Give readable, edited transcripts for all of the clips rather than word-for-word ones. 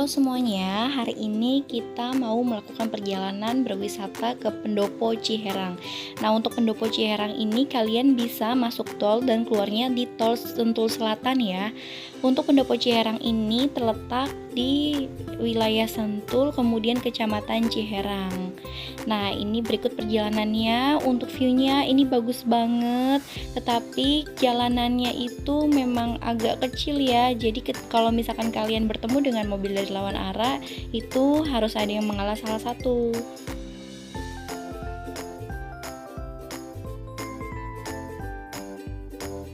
Halo semuanya, hari ini kita mau melakukan perjalanan berwisata ke Pendopo Ciherang. Nah, untuk Pendopo Ciherang ini kalian bisa masuk tol dan keluarnya di tol Sentul Selatan ya. Untuk Pendopo Ciherang ini terletak di wilayah Sentul, kemudian Kecamatan Ciherang. Nah, ini berikut perjalanannya. Untuk view-nya ini bagus banget, tetapi jalanannya itu memang agak kecil ya. Jadi kalau misalkan kalian bertemu dengan mobil dari lawan arah, itu harus ada yang mengalah salah satu.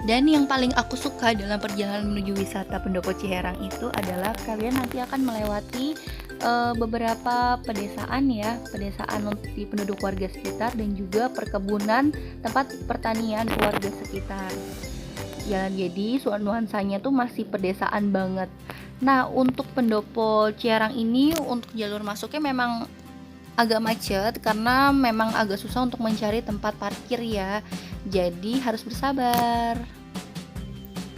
Dan yang paling aku suka dalam perjalanan menuju wisata Pendopo Ciherang itu adalah kalian nanti akan melewati beberapa pedesaan ya, pedesaan di penduduk warga sekitar dan juga perkebunan tempat pertanian warga sekitar. Ya, jadi nuansanya tuh masih pedesaan banget. Nah, untuk Pendopo Ciherang ini untuk jalur masuknya memang agak macet karena memang agak susah untuk mencari tempat parkir ya. Jadi harus bersabar.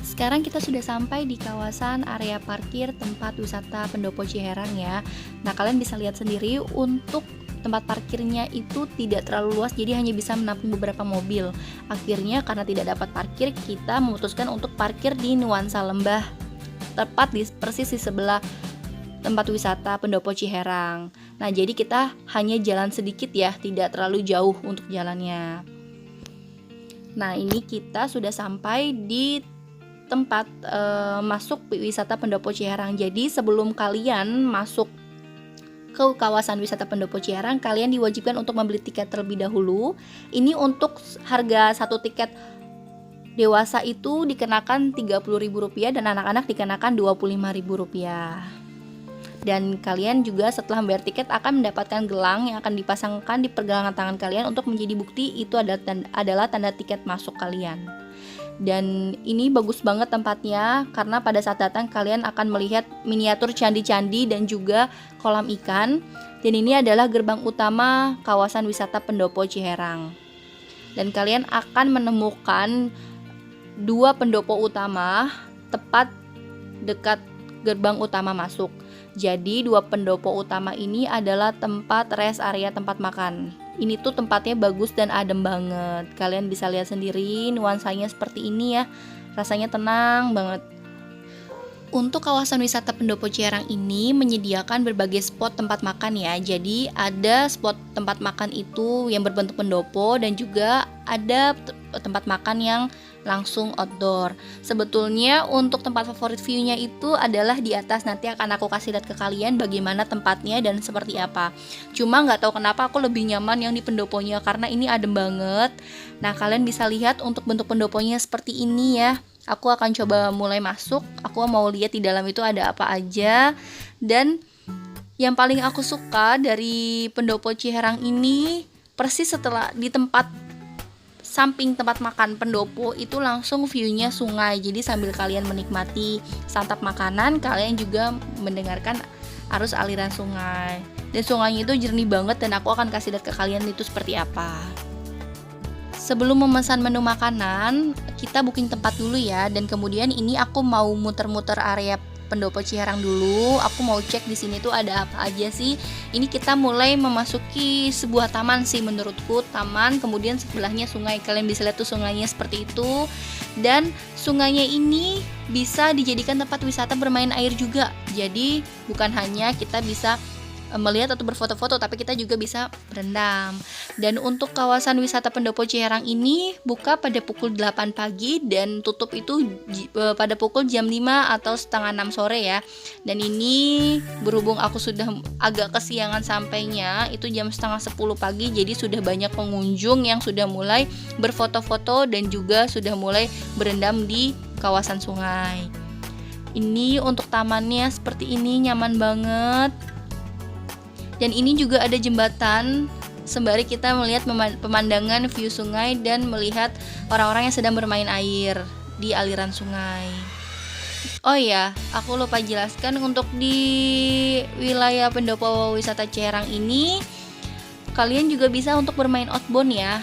Sekarang kita sudah sampai di kawasan area parkir tempat wisata Pendopo Ciherang ya. Nah, kalian bisa lihat sendiri untuk tempat parkirnya itu tidak terlalu luas, jadi hanya bisa menampung beberapa mobil. Akhirnya karena tidak dapat parkir, kita memutuskan untuk parkir di Nuansa Lembah, tepat persis di sebelah tempat wisata Pendopo Ciherang. Nah, jadi kita hanya jalan sedikit ya, tidak terlalu jauh untuk jalannya. Nah, ini kita sudah sampai di tempat masuk wisata Pendopo Ciherang. Jadi sebelum kalian masuk ke kawasan wisata Pendopo Ciherang, kalian diwajibkan untuk membeli tiket terlebih dahulu. Ini untuk harga satu tiket dewasa itu dikenakan Rp30.000 dan anak-anak dikenakan Rp25.000. Dan kalian juga setelah membayar tiket akan mendapatkan gelang yang akan dipasangkan di pergelangan tangan kalian untuk menjadi bukti itu adalah tanda tiket masuk kalian. Dan ini bagus banget tempatnya karena pada saat datang kalian akan melihat miniatur candi-candi dan juga kolam ikan. Dan ini adalah gerbang utama kawasan wisata Pendopo Ciherang. Dan kalian akan menemukan dua pendopo utama tepat dekat gerbang utama masuk. Jadi dua pendopo utama ini adalah tempat rest area tempat makan. Ini tuh tempatnya bagus dan adem banget. Kalian bisa lihat sendiri nuansanya seperti ini ya. Rasanya tenang banget. Untuk kawasan wisata Pendopo Ciherang ini menyediakan berbagai spot tempat makan ya. Jadi ada spot tempat makan itu yang berbentuk pendopo dan juga ada tempat makan yang langsung outdoor. Sebetulnya untuk tempat favorit view-nya itu adalah di atas. Nanti akan aku kasih lihat ke kalian bagaimana tempatnya dan seperti apa. Cuma nggak tahu kenapa aku lebih nyaman yang di pendoponya karena ini adem banget. Nah, kalian bisa lihat untuk bentuk pendoponya seperti ini ya. Aku akan coba mulai masuk. Aku mau lihat di dalam itu ada apa aja. Dan yang paling aku suka dari Pendopo Ciherang ini persis setelah di tempat samping tempat makan pendopo itu langsung view-nya sungai. Jadi sambil kalian menikmati santap makanan, kalian juga mendengarkan arus aliran sungai. Dan sungainya itu jernih banget dan aku akan kasih lihat ke kalian itu seperti apa. Sebelum memesan menu makanan, kita booking tempat dulu ya. Dan kemudian ini aku mau muter-muter area Pendopo Ciherang dulu. Aku mau cek di sini tuh ada apa aja sih. Ini kita mulai memasuki sebuah taman sih menurutku, taman, kemudian sebelahnya sungai. Kalian bisa lihat tuh sungainya seperti itu. Dan sungainya ini bisa dijadikan tempat wisata bermain air juga. Jadi bukan hanya kita bisa melihat atau berfoto-foto, tapi kita juga bisa berendam. Dan untuk kawasan wisata Pendopo Ciherang ini buka pada pukul 8 pagi dan tutup itu pada pukul jam 5 atau setengah 6 sore ya. Dan ini berhubung aku sudah agak kesiangan sampainya, itu jam setengah 10 pagi, jadi sudah banyak pengunjung yang sudah mulai berfoto-foto dan juga sudah mulai berendam di kawasan sungai. Ini untuk tamannya seperti ini, nyaman banget. Dan ini juga ada jembatan sembari kita melihat pemandangan view sungai dan melihat orang-orang yang sedang bermain air di aliran sungai. Oh ya, aku lupa jelaskan untuk di wilayah Pendopo Wisata Ciherang ini kalian juga bisa untuk bermain outbound ya.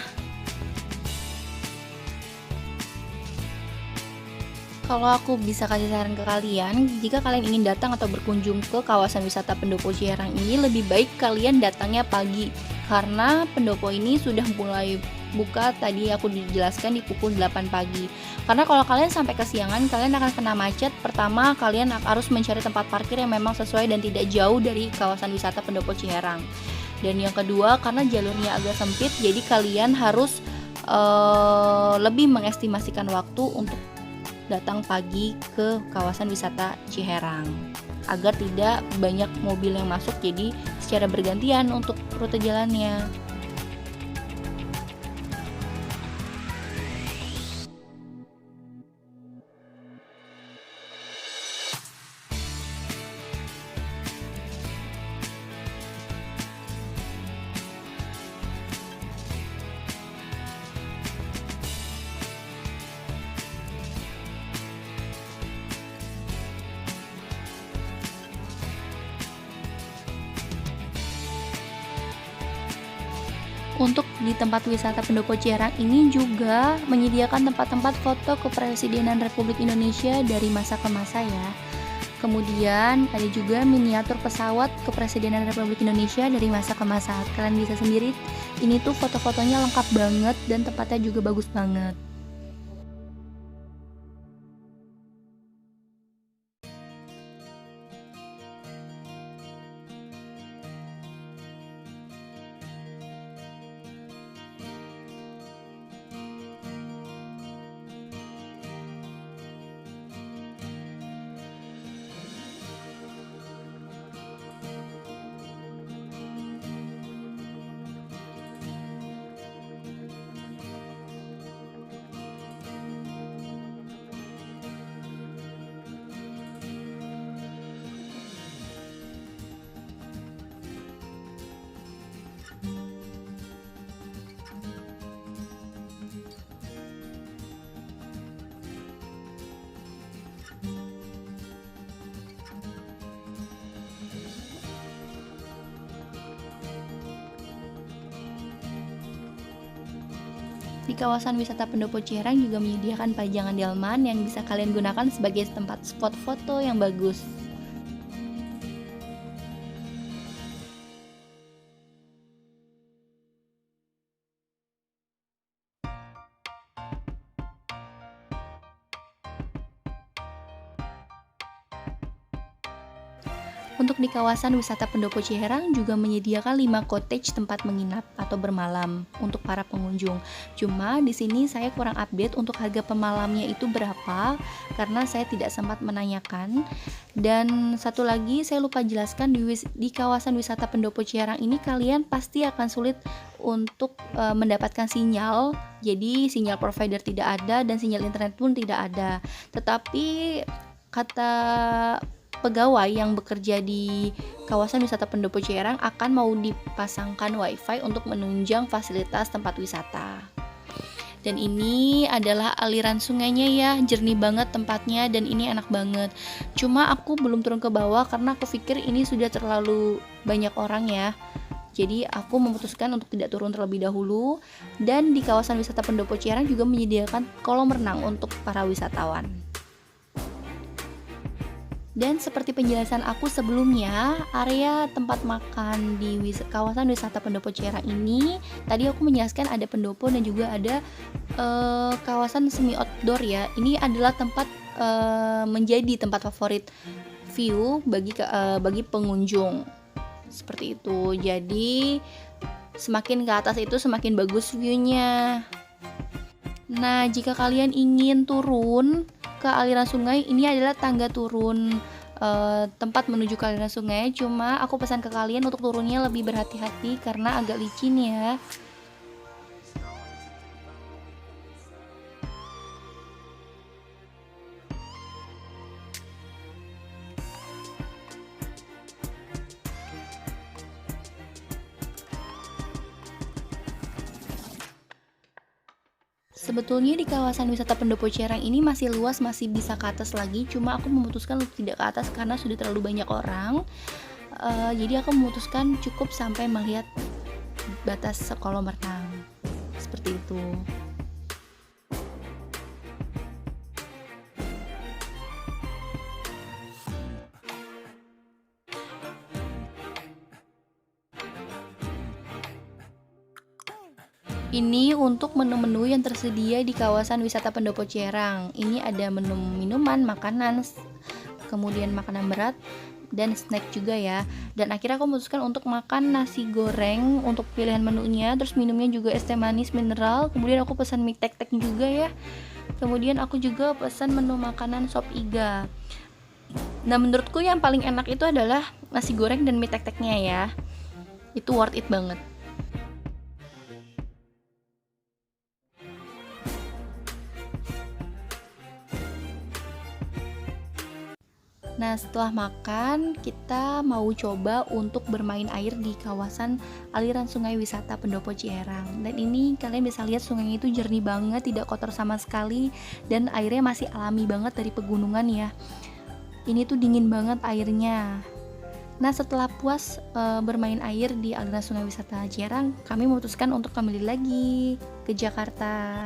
Kalau aku bisa kasih saran ke kalian, jika kalian ingin datang atau berkunjung ke kawasan wisata Pendopo Ciherang ini, lebih baik kalian datangnya pagi. Karena Pendopo ini sudah mulai buka, tadi aku dijelaskan di pukul 8 pagi. Karena kalau kalian sampai kesiangan, kalian akan kena macet. Pertama, kalian harus mencari tempat parkir yang memang sesuai dan tidak jauh dari kawasan wisata Pendopo Ciherang. Dan yang kedua, karena jalurnya agak sempit, jadi kalian harus lebih mengestimasikan waktu untuk datang pagi ke kawasan wisata Ciherang agar tidak banyak mobil yang masuk, jadi secara bergantian untuk rute jalannya. Untuk di tempat wisata Pendopo Ciherang ini juga menyediakan tempat-tempat foto kepresidenan Republik Indonesia dari masa ke masa ya. Kemudian ada juga miniatur pesawat kepresidenan Republik Indonesia dari masa ke masa. Kalian bisa sendiri, ini tuh foto-fotonya lengkap banget dan tempatnya juga bagus banget. Di kawasan wisata Pendopo Ciherang juga menyediakan pajangan delman yang bisa kalian gunakan sebagai tempat spot foto yang bagus. Untuk di kawasan wisata Pendopo Ciherang juga menyediakan 5 cottage tempat menginap atau bermalam untuk para pengunjung. Cuma di sini saya kurang update untuk harga pemalamnya itu berapa karena saya tidak sempat menanyakan. Dan satu lagi saya lupa jelaskan, di kawasan wisata Pendopo Ciherang ini kalian pasti akan sulit untuk mendapatkan sinyal. Jadi sinyal provider tidak ada dan sinyal internet pun tidak ada. Tetapi kata pegawai yang bekerja di kawasan wisata Pendopo Ciherang akan mau dipasangkan wifi untuk menunjang fasilitas tempat wisata. Dan ini adalah aliran sungainya ya, jernih banget tempatnya dan ini enak banget. Cuma aku belum turun ke bawah karena aku pikir ini sudah terlalu banyak orang ya. Jadi aku memutuskan untuk tidak turun terlebih dahulu. Dan di kawasan wisata Pendopo Ciherang juga menyediakan kolam renang untuk para wisatawan. Dan seperti penjelasan aku sebelumnya, area tempat makan di kawasan wisata Pendopo Ciherang ini, tadi aku menjelaskan ada pendopo dan juga ada kawasan semi outdoor ya. Ini adalah tempat menjadi tempat favorit view bagi pengunjung. Seperti itu. Jadi semakin ke atas itu semakin bagus view-nya. Nah, jika kalian ingin turun ke aliran sungai, ini adalah tangga turun tempat menuju ke aliran sungai. Cuma aku pesan ke kalian untuk turunnya lebih berhati-hati karena agak licin ya. Sebetulnya di kawasan wisata Pendopo Ciherang ini masih luas, masih bisa ke atas lagi. Cuma aku memutuskan untuk tidak ke atas karena sudah terlalu banyak orang. Jadi aku memutuskan cukup sampai melihat batas kolam renang. Seperti itu. Ini untuk menu-menu yang tersedia di kawasan wisata Pendopo Ciherang. Ini ada menu minuman, makanan, kemudian makanan berat, dan snack juga ya. Dan akhirnya aku memutuskan untuk makan nasi goreng untuk pilihan menunya, terus minumnya juga es teh manis mineral. Kemudian aku pesan mie tek-tek juga ya. Kemudian aku juga pesan menu makanan sop iga. Nah, menurutku yang paling enak itu adalah nasi goreng dan mie tek-teknya ya. Itu worth it banget. Nah, setelah makan, kita mau coba untuk bermain air di kawasan aliran sungai wisata Pendopo Ciherang. Dan ini kalian bisa lihat sungainya itu jernih banget, tidak kotor sama sekali, dan airnya masih alami banget dari pegunungan ya. Ini tuh dingin banget airnya. Nah, setelah puas bermain air di aliran sungai wisata Ciherang, kami memutuskan untuk kembali lagi ke Jakarta.